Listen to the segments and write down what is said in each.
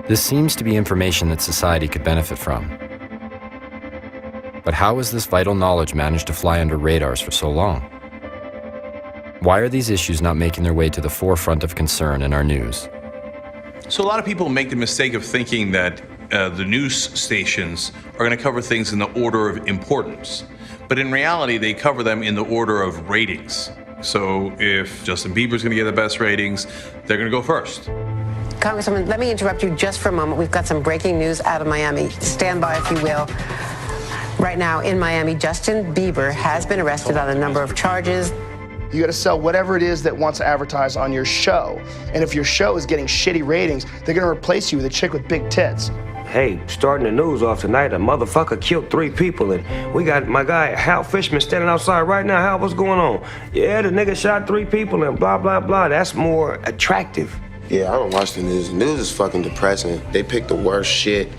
This seems to be information that society could benefit from. But how has this vital knowledge managed to fly under radars for so long? Why are these issues not making their way to the forefront of concern in our news? So a lot of people make the mistake of thinking that the news stations are going to cover things in the order of importance. But in reality, they cover them in the order of ratings. So if Justin Bieber's going to get the best ratings, they're going to go first. Congresswoman, let me interrupt you just for a moment. We've got some breaking news out of Miami. Stand by, if you will. Right now in Miami, Justin Bieber has been arrested on a number of charges. You got to sell whatever it is that wants to advertise on your show. And if your show is getting shitty ratings, they're going to replace you with a chick with big tits. Hey, starting the news off tonight, a motherfucker killed 3 people, and we got my guy Hal Fishman standing outside right now. Hal, what's going on? Yeah, the nigga shot 3 people and blah, blah, blah. That's more attractive. Yeah, I don't watch the news. The news is fucking depressing. They pick the worst shit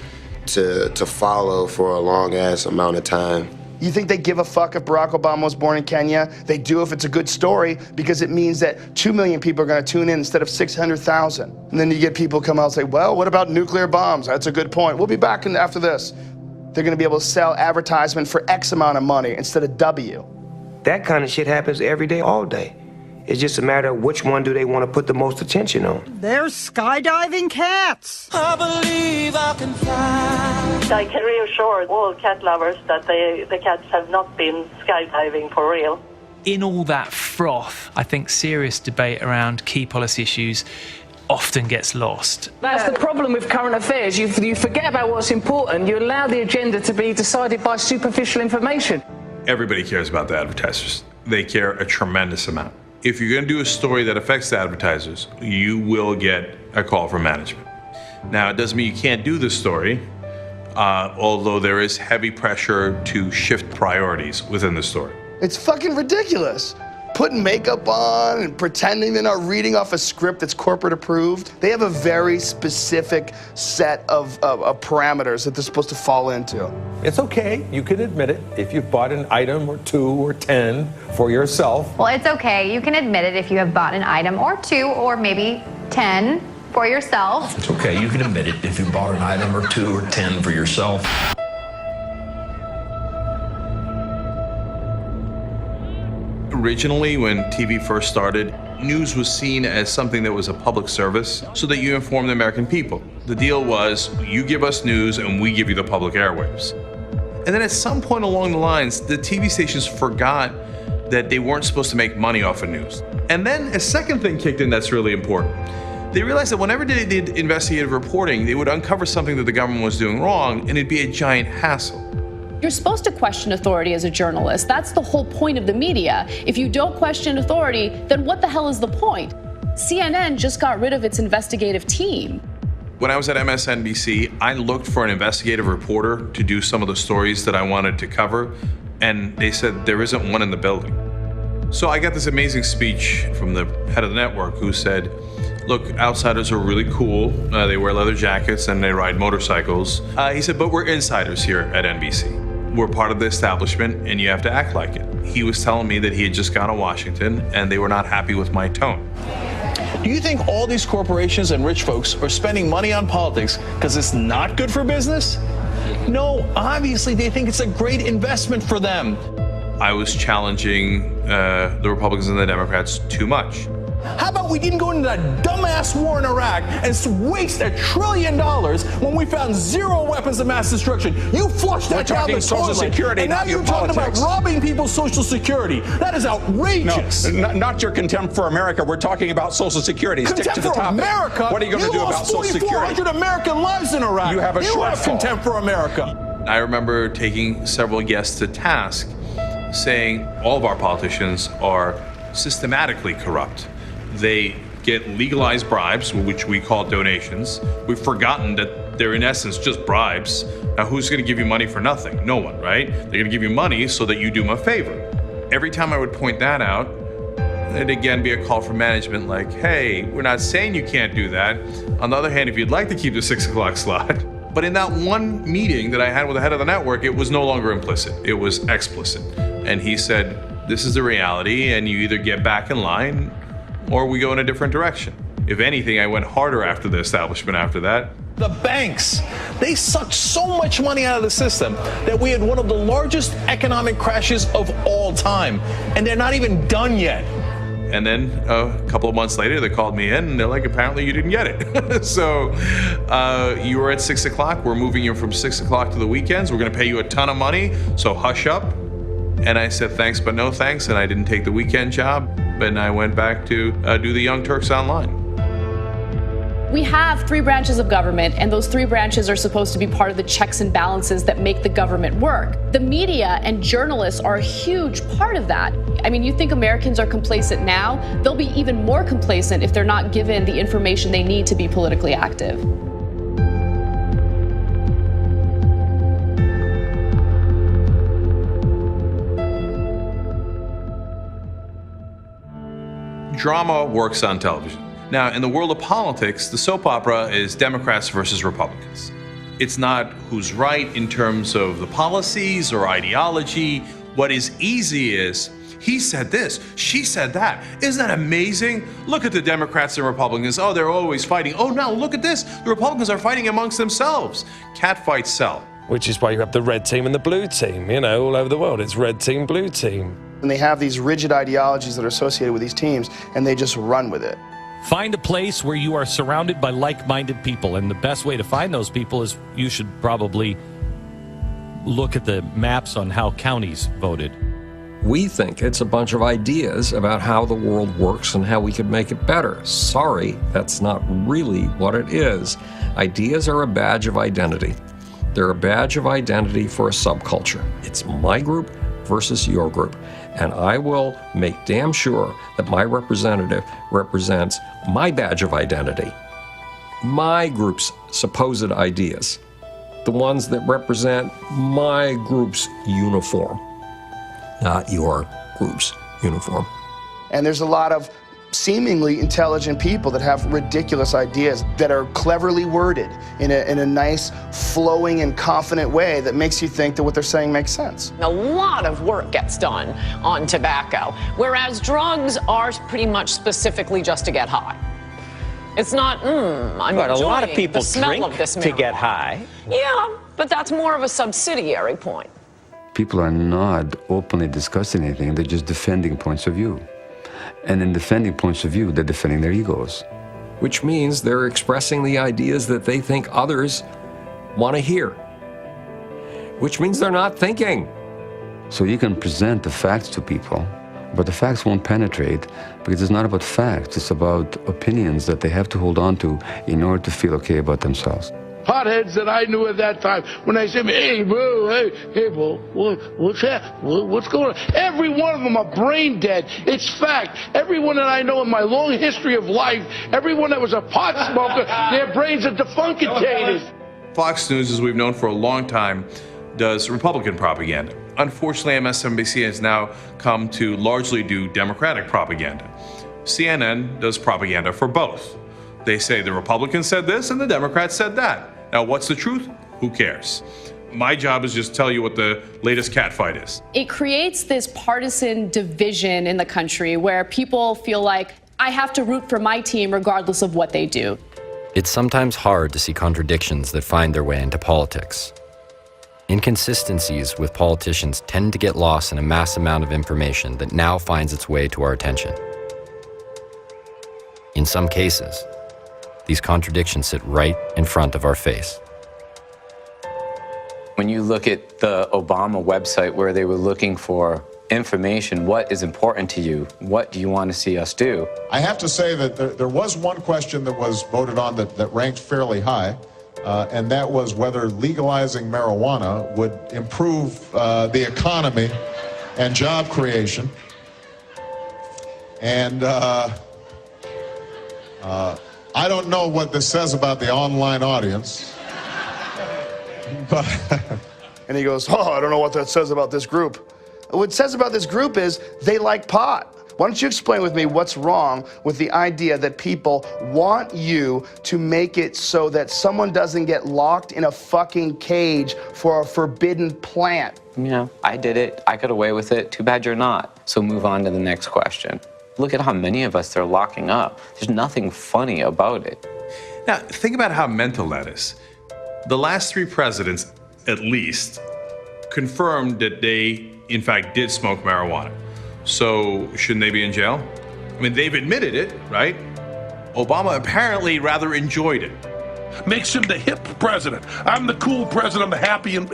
to follow for a long-ass amount of time. You think they give a fuck if Barack Obama was born in Kenya? They do if it's a good story, because it means that 2 million people are going to tune in instead of 600,000. And then you get people come out and say, well, what about nuclear bombs? That's a good point. We'll be back after this. They're going to be able to sell advertisement for X amount of money instead of W. That kind of shit happens every day, all day. It's just a matter of which one do they want to put the most attention on. They're skydiving cats. I believe I can fly. I can reassure all cat lovers that the cats have not been skydiving for real. In all that froth, I think serious debate around key policy issues often gets lost. That's the problem with current affairs. You forget about what's important. You allow the agenda to be decided by superficial information. Everybody cares about the advertisers. They care a tremendous amount. If you're going to do a story that affects the advertisers, you will get a call from management. Now, it doesn't mean you can't do this story, although there is heavy pressure to shift priorities within the story. It's fucking ridiculous. Putting makeup on and pretending they're not reading off a script that's corporate approved. They have a very specific set of parameters that they're supposed to fall into. It's okay, you can admit it if you've bought an item or 2 or 10 for yourself. Well, it's okay, you can admit it if you have bought an item or 2 or maybe 10 for yourself. It's okay, you can admit it if you bought an item or 2 or 10 for yourself. Originally, when TV first started, news was seen as something that was a public service so that you inform the American people. The deal was, you give us news and we give you the public airwaves. And then at some point along the lines, the TV stations forgot that they weren't supposed to make money off of news. And then a second thing kicked in that's really important. They realized that whenever they did investigative reporting, they would uncover something that the government was doing wrong, and it'd be a giant hassle. You're supposed to question authority as a journalist. That's the whole point of the media. If you don't question authority, then what the hell is the point? CNN just got rid of its investigative team. When I was at MSNBC, I looked for an investigative reporter to do some of the stories that I wanted to cover, and they said there isn't one in the building. So I got this amazing speech from the head of the network who said, look, outsiders are really cool. They wear leather jackets and they ride motorcycles. He said, but we're insiders here at NBC. We're part of the establishment and you have to act like it. He was telling me that he had just gone to Washington and they were not happy with my tone. Do you think all these corporations and rich folks are spending money on politics because it's not good for business? No, obviously they think it's a great investment for them. I was challenging the Republicans and the Democrats too much. How about we didn't go into that dumbass war in Iraq and waste $1 trillion when we found 0 weapons of mass destruction? You flushed that down the toilet. Social Security, and now you're talking about robbing people's Social Security. That is outrageous. No, not your contempt for America. We're talking about Social Security. Contempt Stick to the for topic. America? What are you going to do about Social Security? 4,400 American lives in Iraq. You have a You have shortfall. contempt for America. I remember taking several guests to task, saying all of our politicians are systematically corrupt. They get legalized bribes, which we call donations. We've forgotten that they're in essence just bribes. Now, who's going to give you money for nothing? No one, right? They're going to give you money so that you do them a favor. Every time I would point that out, it'd again be a call from management like, hey, we're not saying you can't do that. On the other hand, if you'd like to keep the 6 o'clock slot. But in that one meeting that I had with the head of the network, it was no longer implicit. It was explicit. And he said, this is the reality, and you either get back in line or we go in a different direction. If anything, I went harder after the establishment after that. The banks, they sucked so much money out of the system that we had one of the largest economic crashes of all time. And they're not even done yet. And then a couple of months later, they called me in and they're like, apparently you didn't get it. So you were at 6 o'clock. We're moving you from 6 o'clock to the weekends. We're going to pay you a ton of money. So hush up. And I said, thanks, but no thanks. And I didn't take the weekend job. And I went back to do the Young Turks Online. We have 3 branches of government, and those 3 branches are supposed to be part of the checks and balances that make the government work. The media and journalists are a huge part of that. I mean, you think Americans are complacent now? They'll be even more complacent if they're not given the information they need to be politically active. Drama works on television. Now, in the world of politics, the soap opera is Democrats versus Republicans. It's not who's right in terms of the policies or ideology. What is easy is, he said this, she said that. Isn't that amazing? Look at the Democrats and Republicans. Oh, they're always fighting. Oh, now look at this. The Republicans are fighting amongst themselves. Catfights sell. Which is why you have the red team and the blue team, you know, all over the world. It's red team, blue team. And they have these rigid ideologies that are associated with these teams, and they just run with it. Find a place where you are surrounded by like-minded people, and the best way to find those people is you should probably look at the maps on how counties voted. We think it's a bunch of ideas about how the world works and how we could make it better. Sorry, that's not really what it is. Ideas are a badge of identity. They're a badge of identity for a subculture. It's my group versus your group. And I will make damn sure that my representative represents my badge of identity, my group's supposed ideas, the ones that represent my group's uniform, not your group's uniform. And there's a lot of seemingly intelligent people that have ridiculous ideas that are cleverly worded in a nice, flowing and confident way that makes you think that what they're saying makes sense. A lot of work gets done on tobacco, whereas drugs are pretty much specifically just to get high. It's not, I'm but a enjoying lot of people the smell drink of this to marijuana. get high. Yeah, but that's more of a subsidiary point. People are not openly discussing anything, they're just defending points of view. And in defending points of view, they're defending their egos. Which means they're expressing the ideas that they think others want to hear. Which means they're not thinking. So you can present the facts to people, but the facts won't penetrate because it's not about facts, it's about opinions that they have to hold on to in order to feel okay about themselves. Potheads that I knew at that time, when they said, hey, bro, hey, bro, what's that? What's going on? Every one of them are brain dead. It's fact. Everyone that I know in my long history of life, everyone that was a pot smoker, their brains are defunctated. Fox News, as we've known for a long time, does Republican propaganda. Unfortunately, MSNBC has now come to largely do Democratic propaganda. CNN does propaganda for both. They say the Republicans said this and the Democrats said that. Now, what's the truth? Who cares? My job is just tell you what the latest catfight is. It creates this partisan division in the country where people feel like, I have to root for my team regardless of what they do. It's sometimes hard to see contradictions that find their way into politics. Inconsistencies with politicians tend to get lost in a mass amount of information that now finds its way to our attention. In some cases, these contradictions sit right in front of our face. When you look at the Obama website where they were looking for information, what is important to you? What do you want to see us do? I have to say that there was one question that was voted on that ranked fairly high, and that was whether legalizing marijuana would improve the economy and job creation. And I don't know what this says about the online audience, but... And he goes, oh, I don't know what that says about this group. What it says about this group is they like pot. Why don't you explain with me what's wrong with the idea that people want you to make it so that someone doesn't get locked in a fucking cage for a forbidden plant? You know, I did it. I got away with it. Too bad you're not. So move on to the next question. Look at how many of us they're locking up. There's nothing funny about it. Now, think about how mental that is. The last 3 presidents, at least, confirmed that they, in fact, did smoke marijuana. So shouldn't they be in jail? I mean, they've admitted it, right? Obama apparently rather enjoyed it. Makes him the hip president. I'm the cool president. I'm the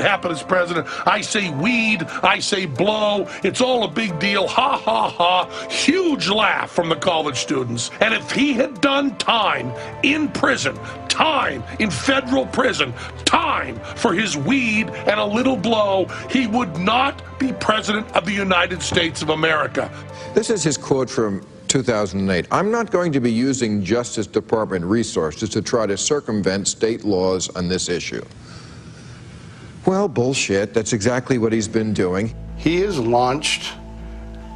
happiest president. I say weed. I say blow. It's all a big deal. Ha, ha, ha. Huge laugh from the college students. And if he had done time in prison, time in federal prison, time for his weed and a little blow, he would not be president of the United States of America. This is his quote from 2008. I'm not going to be using Justice Department resources to try to circumvent state laws on this issue. Well, bullshit. That's exactly what he's been doing. He has launched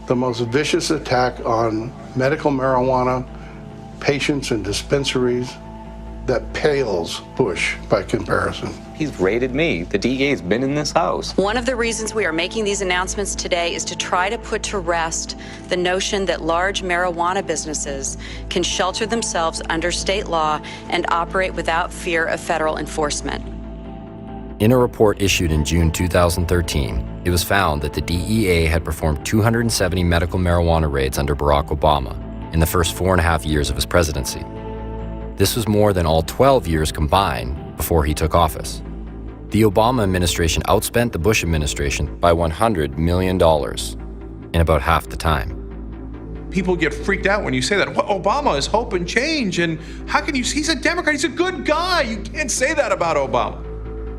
the most vicious attack on medical marijuana patients and dispensaries that pales Bush by comparison. He's raided me. The DEA's been in this house. One of the reasons we are making these announcements today is to try to put to rest the notion that large marijuana businesses can shelter themselves under state law and operate without fear of federal enforcement. In a report issued in June 2013, it was found that the DEA had performed 270 medical marijuana raids under Barack Obama in the first 4.5 years of his presidency. This was more than all 12 years combined before he took office. The Obama administration outspent the Bush administration by $100 million in about half the time. People get freaked out when you say that. Well, Obama is hope and change, and how can you? He's a Democrat. He's a good guy. You can't say that about Obama.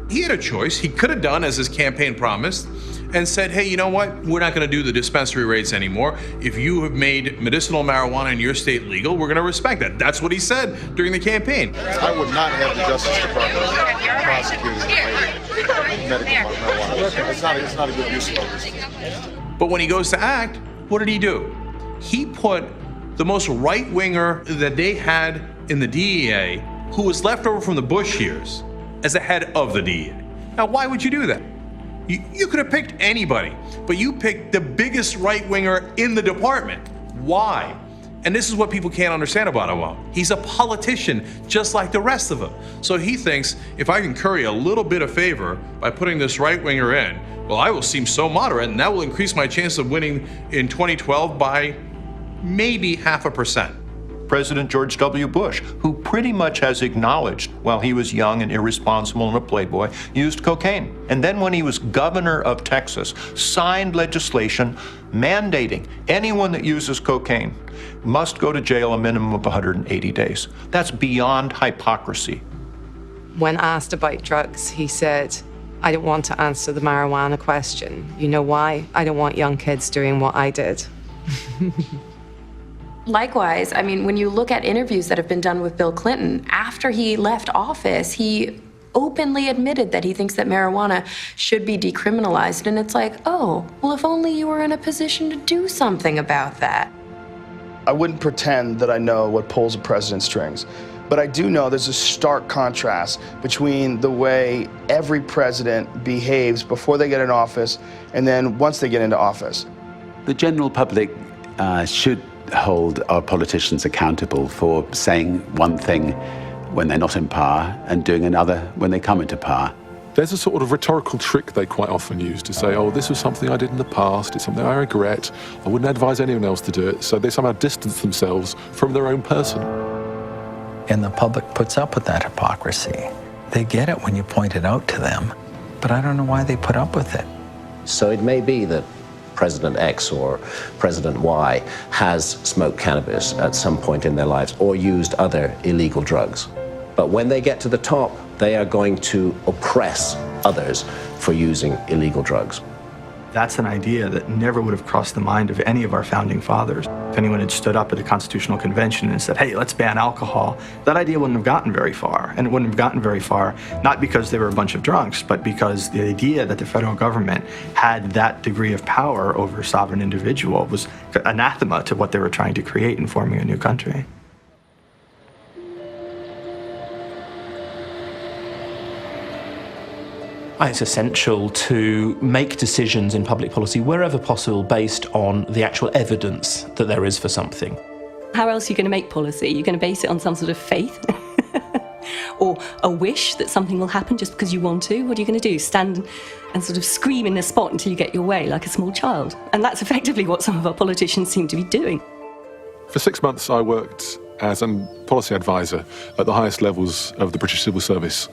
He had a choice. He could have done as his campaign promised and said, hey, you know what? We're not going to do the dispensary raids anymore. If you have made medicinal marijuana in your state legal, we're going to respect that. That's what he said during the campaign. I would not have the Justice Department prosecuting medical marijuana. It's not a good use of those. But when he goes to act, what did he do? He put the most right-winger that they had in the DEA, who was left over from the Bush years, as the head of the DEA. Now, why would you do that? You could have picked anybody, but you picked the biggest right-winger in the department. Why? And this is what people can't understand about Obama. He's a politician just like the rest of them. So he thinks, if I can curry a little bit of favor by putting this right-winger in, well, I will seem so moderate, and that will increase my chance of winning in 2012 by maybe 0.5%. President George W. Bush, who pretty much has acknowledged, while he was young and irresponsible and a playboy, used cocaine. And then when he was governor of Texas, signed legislation mandating anyone that uses cocaine must go to jail a minimum of 180 days. That's beyond hypocrisy. When asked about drugs, he said, I don't want to answer the marijuana question. You know why? I don't want young kids doing what I did. Likewise, I mean, when you look at interviews that have been done with Bill Clinton, after he left office, he openly admitted that he thinks that marijuana should be decriminalized. And it's like, oh, well, if only you were in a position to do something about that. I wouldn't pretend that I know what pulls a president's strings, but I do know there's a stark contrast between the way every president behaves before they get in office and then once they get into office. The general public should hold our politicians accountable for saying one thing when they're not in power and doing another when they come into power. There's a sort of rhetorical trick they quite often use to say, oh, this was something I did in the past, it's something I regret, I wouldn't advise anyone else to do it, so they somehow distance themselves from their own person. And the public puts up with that hypocrisy. They get it when you point it out to them, but I don't know why they put up with it. So it may be that President X or President Y has smoked cannabis at some point in their lives or used other illegal drugs. But when they get to the top, they are going to oppress others for using illegal drugs. That's an idea that never would have crossed the mind of any of our founding fathers. If anyone had stood up at a constitutional convention and said, hey, let's ban alcohol, that idea wouldn't have gotten very far. And it wouldn't have gotten very far, not because they were a bunch of drunks, but because the idea that the federal government had that degree of power over a sovereign individual was anathema to what they were trying to create in forming a new country. It's essential to make decisions in public policy wherever possible based on the actual evidence that there is for something. How else are you going to make policy? You're going to base it on some sort of faith? or a wish that something will happen just because you want to. What are you going to do? Stand and sort of scream in a spot until you get your way like a small child? And that's effectively what some of our politicians seem to be doing. For 6 months, I worked as a policy advisor at the highest levels of the British civil service,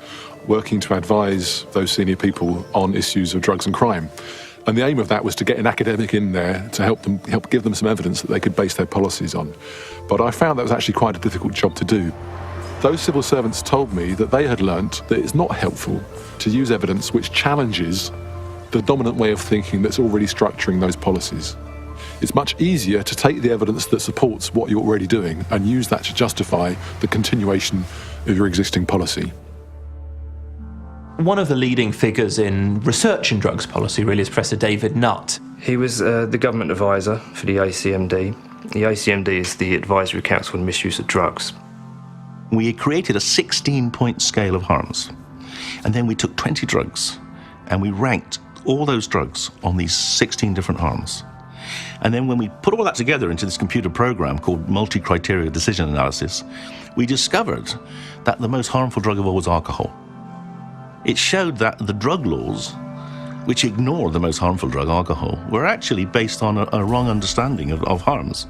working to advise those senior people on issues of drugs and crime. And the aim of that was to get an academic in there to help give them some evidence that they could base their policies on. But I found that was actually quite a difficult job to do. Those civil servants told me that they had learnt that it's not helpful to use evidence which challenges the dominant way of thinking that's already structuring those policies. It's much easier to take the evidence that supports what you're already doing and use that to justify the continuation of your existing policy. One of the leading figures in research in drugs policy really is Professor David Nutt. He was the government advisor for the ACMD. The ACMD is the Advisory Council on Misuse of Drugs. We created a 16-point scale of harms, and then we took 20 drugs and we ranked all those drugs on these 16 different harms. And then when we put all that together into this computer program called multi-criteria decision analysis, we discovered that the most harmful drug of all was alcohol. It showed that the drug laws, which ignored the most harmful drug, alcohol, were actually based on a wrong understanding of harms.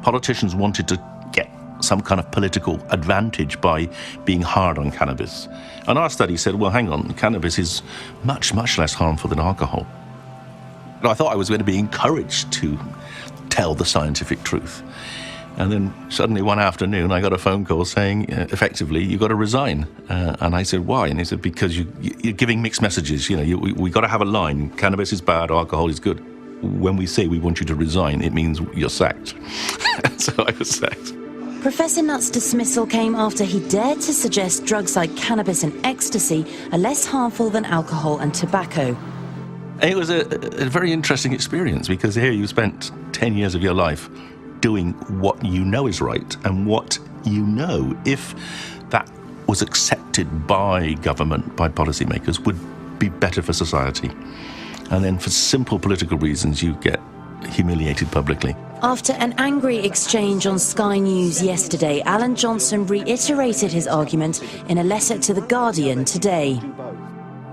Politicians wanted to get some kind of political advantage by being hard on cannabis. And our study said, well, hang on, cannabis is much, much less harmful than alcohol. I thought I was going to be encouraged to tell the scientific truth. And then suddenly one afternoon I got a phone call saying, effectively, you've got to resign. And I said, why? And he said, because you're giving mixed messages. You know, we got to have a line. Cannabis is bad, alcohol is good. When we say we want you to resign, it means you're sacked. So I was sacked. Professor Nutt's dismissal came after he dared to suggest drugs like cannabis and ecstasy are less harmful than alcohol and tobacco. It was a very interesting experience, because here you spent 10 years of your life doing what you know is right, and what you know, if that was accepted by government, by policymakers, would be better for society. And then for simple political reasons, you get humiliated publicly. After an angry exchange on Sky News yesterday, Alan Johnson reiterated his argument in a letter to The Guardian today.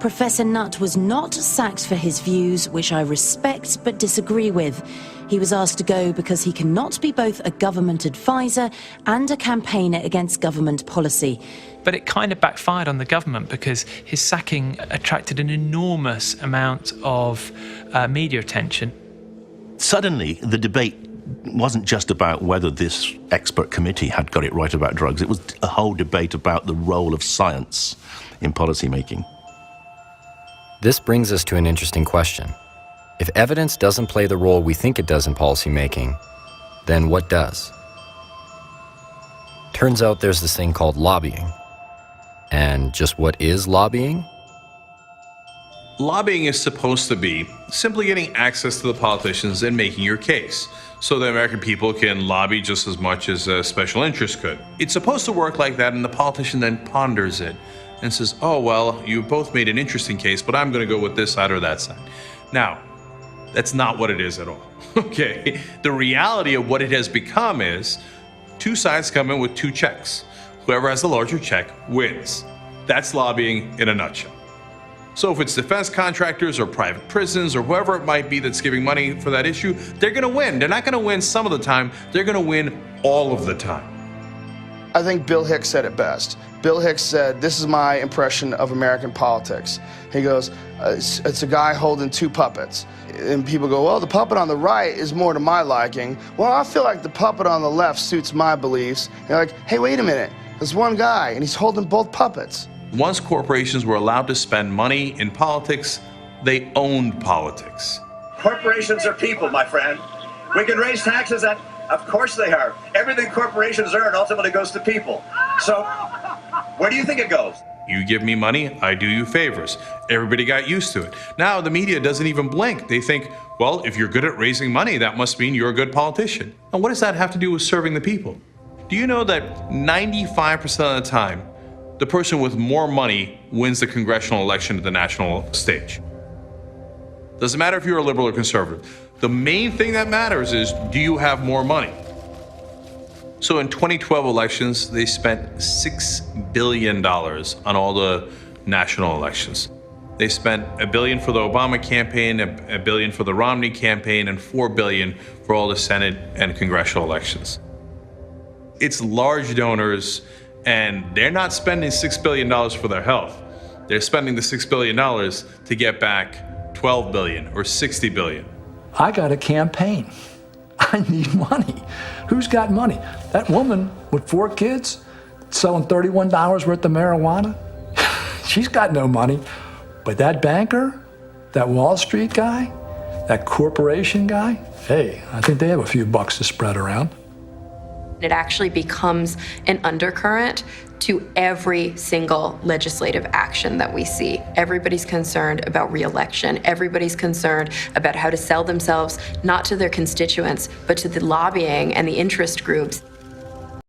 Professor Nutt was not sacked for his views, which I respect but disagree with. He was asked to go because he cannot be both a government advisor and a campaigner against government policy. But it kind of backfired on the government, because his sacking attracted an enormous amount of media attention. Suddenly, the debate wasn't just about whether this expert committee had got it right about drugs. It was a whole debate about the role of science in policymaking. This brings us to an interesting question. If evidence doesn't play the role we think it does in policymaking, then what does? Turns out there's this thing called lobbying. And just what is lobbying? Lobbying is supposed to be simply getting access to the politicians and making your case, so the American people can lobby just as much as a special interest could. It's supposed to work like that, and the politician then ponders it and says, oh, well, you both made an interesting case, but I'm going to go with this side or that side. Now, that's not what it is at all. Okay? The reality of what it has become is two sides come in with two checks. Whoever has the larger check wins. That's lobbying in a nutshell. So if it's defense contractors or private prisons or whoever it might be that's giving money for that issue, they're going to win. They're not going to win some of the time. They're going to win all of the time. I think Bill Hicks said it best. Bill Hicks said, this is my impression of American politics. He goes, it's a guy holding two puppets. And people go, well, the puppet on the right is more to my liking. Well, I feel like the puppet on the left suits my beliefs. And you're like, hey, wait a minute. There's one guy, and he's holding both puppets. Once corporations were allowed to spend money in politics, they owned politics. Corporations are people, my friend. We can raise taxes, and of course they are. Everything corporations earn ultimately goes to people. So, where do you think it goes? You give me money, I do you favors. Everybody got used to it. Now the media doesn't even blink. They think, well, if you're good at raising money, that must mean you're a good politician. And what does that have to do with serving the people? Do you know that 95% of the time, the person with more money wins the congressional election at the national stage? Doesn't matter if you're a liberal or conservative. The main thing that matters is, do you have more money? So in 2012 elections, they spent $6 billion on all the national elections. They spent $1 billion for the Obama campaign, $1 billion for the Romney campaign, and $4 billion for all the Senate and congressional elections. It's large donors, and they're not spending $6 billion for their health. They're spending the $6 billion to get back $12 billion or $60 billion. I got a campaign. I need money. Who's got money? That woman with 4 kids selling $31 worth of marijuana, she's got no money. But that banker, that Wall Street guy, that corporation guy, hey, I think they have a few bucks to spread around. It actually becomes an undercurrent to every single legislative action that we see. Everybody's concerned about re-election. Everybody's concerned about how to sell themselves, not to their constituents, but to the lobbying and the interest groups.